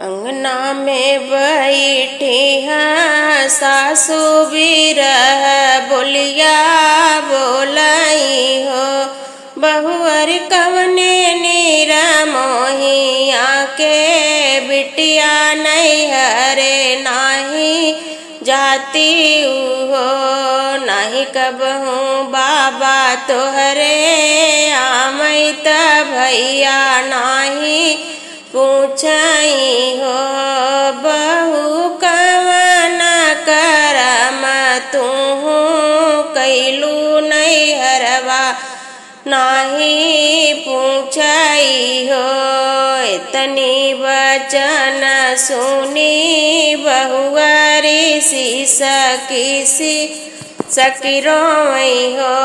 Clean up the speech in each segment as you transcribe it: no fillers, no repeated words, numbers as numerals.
अंगना में बैठी हैं सासू बिरह बोलिया बोलाई हो। बहुअर कवने नीरा मोहिया के बिटिया नहीं हरे नाही जाती हो। नहीं कबहूँ बाबा तोहरे आमई त भैया नाही पूछई हो। बहु कवन करम तू कैलू नहीं हरवा नाही पूछई हो। इतनी वचन सुनी बहुअरी शीस किसी सकिरोई हो।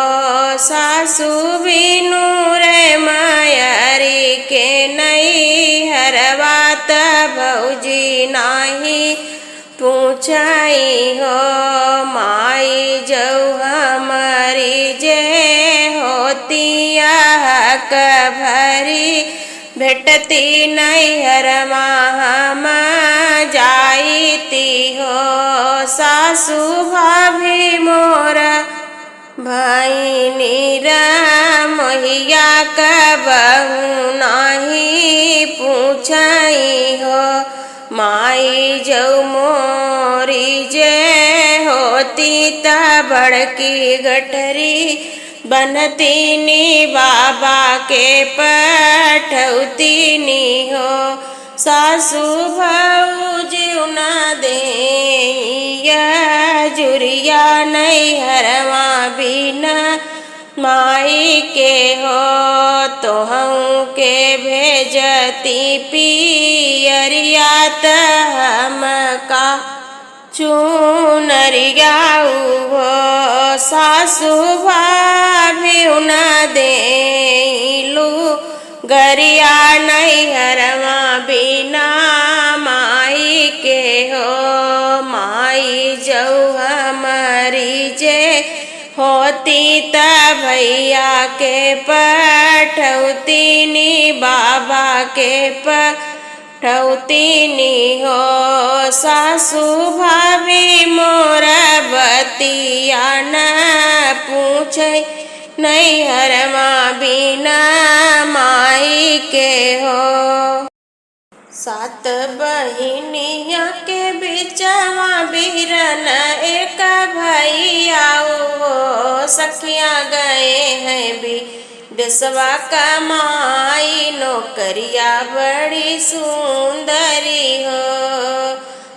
सासू बिनु रे मायरी के नहीं हरवात भौजी नाही पूछई हो। माई जऊ हमारी जे होती हक भरी भेटती नहीं हरमा हम जाईती हो। सासू भाभी मोर भाई नीरा मोहिया कबहू नाही पूछई हो। माई जऊ मोरी जे होती त बड़की गठरी बनती नी बाबा के पठौती नी हो। सासू भौजी न दे जुरिया नहीं हरवा बिना माई के हो। तोहू के भेजती पियरिया त हम का चुनरिया हो। सासू भाभी न देलू गरिया नहीं हरवा बिना माई के हो। माई जऊ हमारी जे होती त भैया के पठौती नी बाबा के पठौती नी हो। सासू भाभी मोर बतिया न पूछे नहीं हरमा बिना माई के हो। सात बहिनिया के बिचवा बिरन एक भैया हो। सखिया गए हैं भी देसवा कमाई नौकरिया बड़ी सुंदरी हो।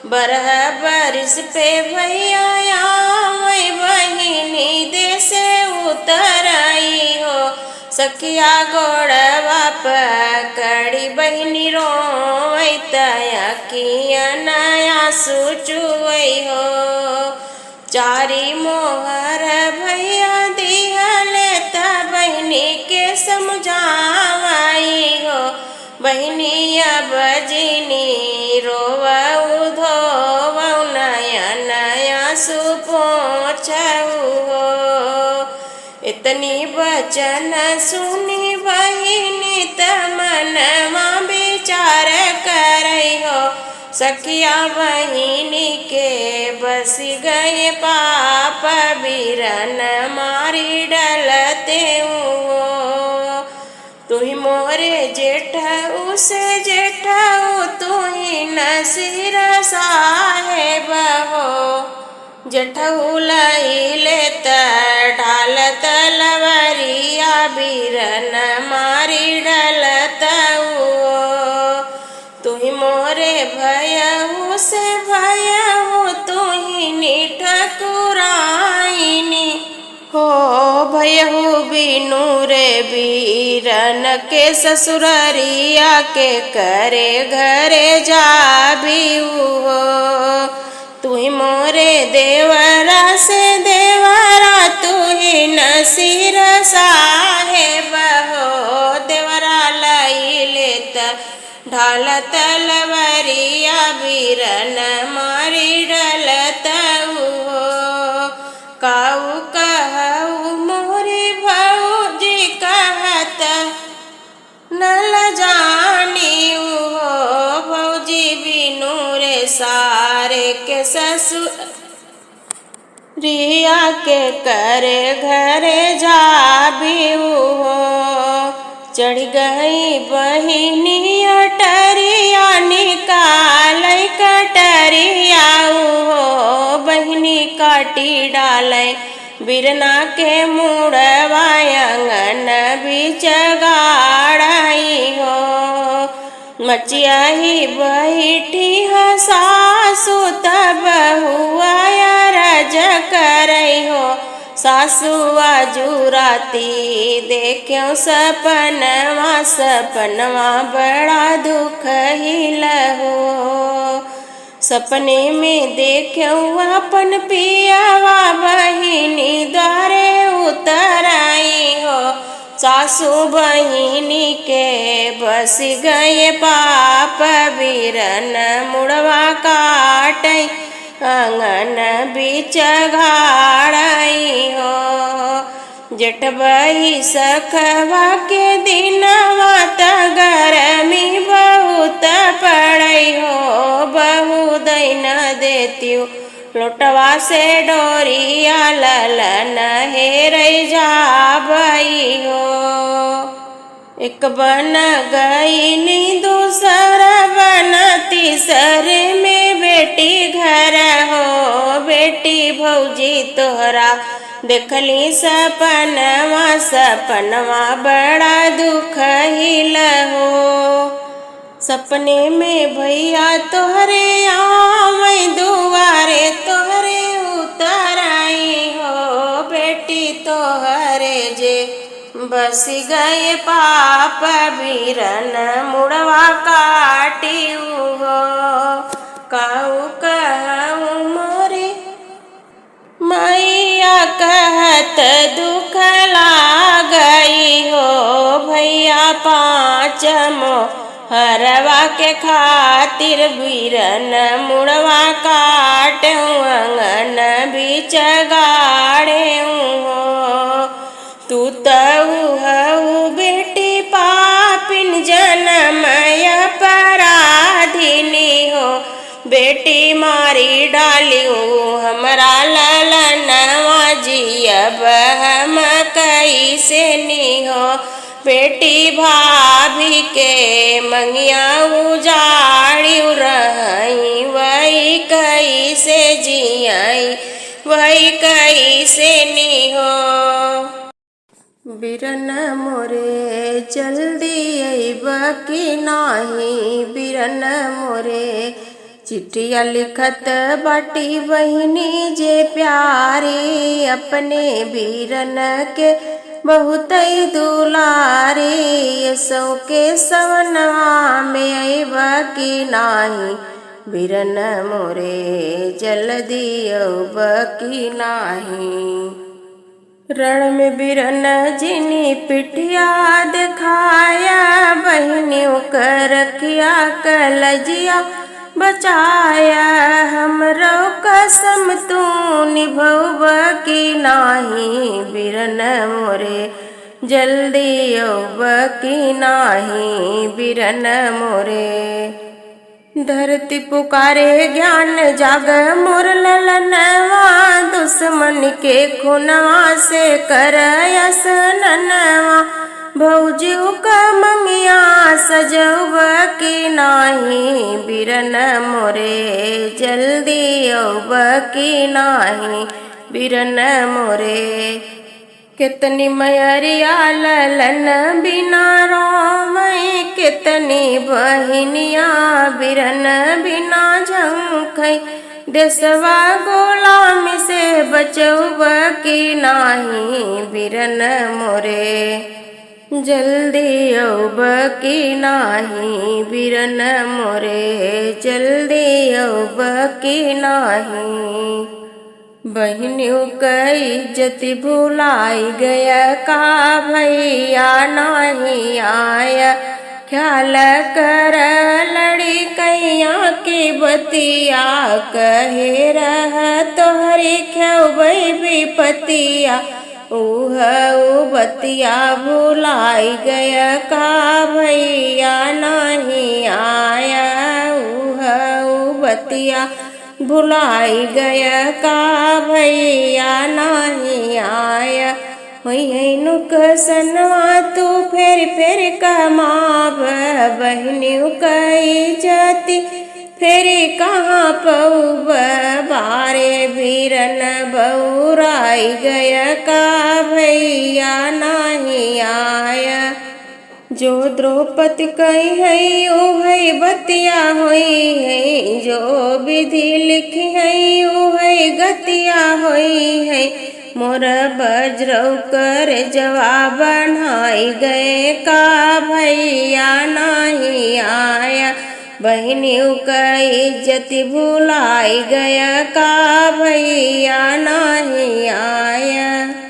बरह बरिस पे भैया वही बहिनी देसे उतराई हो। सखिया गोड़वा पकड़ी बहिनी रोई तया किया नया सुचुई हो। चारी मोहर भैया दिहले त बहिनी के समझावाई हो। बहिनी अब जिनी रोवऊ धोवऊ नया नया सुपोछऊ हो। इतनी वचन सुनी बहिनी त मनवा विचार करई हो। सखिया बहिनी के बस गए पाप बिरन मारी डलते हो। तुही मोरे जेठऊ से जेठऊ तुही नसीर साहेब हो। जेठऊ लईले त ढाल तलवरिया बिरन मारी डलतऊ। तुही मोरे भयऊ से भयऊ तुही निठ कुराइनी हो। भयऊ बिनु रे बीरन के ससुररिया के करे घरे जाबिऊ हो। तुही मोरे देवरा से देवरा तुही नसीर साहेब हो। देवरा लईले त ढाल तलवरिया बिरन मारी डलतऊ हो। काऊ कहऊ मोरी भौजी कहत न ल जानी हो। भौजी बिनु रे सारे के ससुर रिया के करे घरे जा बिहू हो। चढ़ गई बहिनी अटरिया निकाल कटरिया हो। बहिनी काटी डाले बिरना के मुड़वा आंगन बीच गाड़ाई हो। मचिया ही बैठी सासु तब हुआ रज करई हो। सासु आजुराती देख्यो सपनवा बड़ा दुख हिल हो। सपने में देख्यो अपन पियावा बहिनी द्वारे उतराई हो। सासु बहिनी के बस गए पाप बिरन मुड़वा काटई आंगन बीच घाड़ई हो। जेठ बही सखवा के दिनवा त गरमी बहुत पड़ई हो। बहु दैन देतियु लोटवा से डोरिया ललन हेरई जाबई हो। एक बन गईली दूसर बन तीसर में बेटी घर हो। बेटी भौजी तोहरा देखली सपनवा बड़ा दुख हिल हो। सपने में भैया तोहरे आवई दुआरे तोहरे उतराई हो। बेटी तोहरे जे बस गए पाप बिरन मुड़वा काटी हो। कहू कहूँ मोरे मैया कहत दुख लागई हो। भैया पाँच हरवा के खातिर बिरन मुड़वा काटू आंगन बीच गाड़े हो। तू तऊ हऊ बेटी पापिन जनमय पराधिनी हो। बेटी मारी डालियो हमरा ललनवा जियब हम कैसे नी हो। बेटी भाभी के मंगिया उजाड़ी रही वही कैसे जियाई वही कैसे नी हो। बिरन मोरे जल्दी अइब कि नाही। बिरन मोरे चिट्ठिया लिखत बाटी बहिनी जे प्यारी। अपने बिरन के बहुत दुलारी। सौ के सवनवा में अइब कि नाही। बिरन मोरे जल्दी अइब कि नाही। रण में बिरन जिनी पिठिया दिखाया बहनियों कर रखिया कलजिया बचाया। हमरो कसम तू निभव कि नाही। बिरन मोरे जल्दी अइब कि नाही। बिरन मोरे धरती पुकारे ज्ञान जाग मोर ललनवा। दुश्मन के खुनवा से करयस ननवा। भौजी का मंगिया सजब कि नाही। बिरन मोरे जल्दी अइब कि नाही। बिरन मोरे कितनी मयरिया ललन बिना रोवई। कितनी बहिनिया बिरन बिना झंखई। देशवा गुलामी से बचब कि नाही। बिरन मोरे जल्दी अइब कि नाही। बिरन मोरे जल्दी अइब कि नाही। बहनियों कई इज्जत भुलाई गया का भैया नहीं आया। ख्याल कर लड़ी कैया की बतिया कहे रह तोहरी ख्यौबई विपतिया। ऊह बतिया भुलाई गया का भैया नहीं आया। ऊह बतिया भुलाई गया का भैया नहीं आया। हुई नुकसनवा तू फेर फेर कमाब बहनियों कई जाती फेर कहाँ पऊब बारे बीरन बउराई गया का भैया नहीं आया। जो द्रौपदी कही है ओ है बतिया हुई है, जो विधि लिखी है ओ है गतिया हुई है। मोर बज्रौ कर जवाब बनाई गए का भैया नहीं आया। बहनियों का इज्जत भुलाई गया का भैया नहीं आया।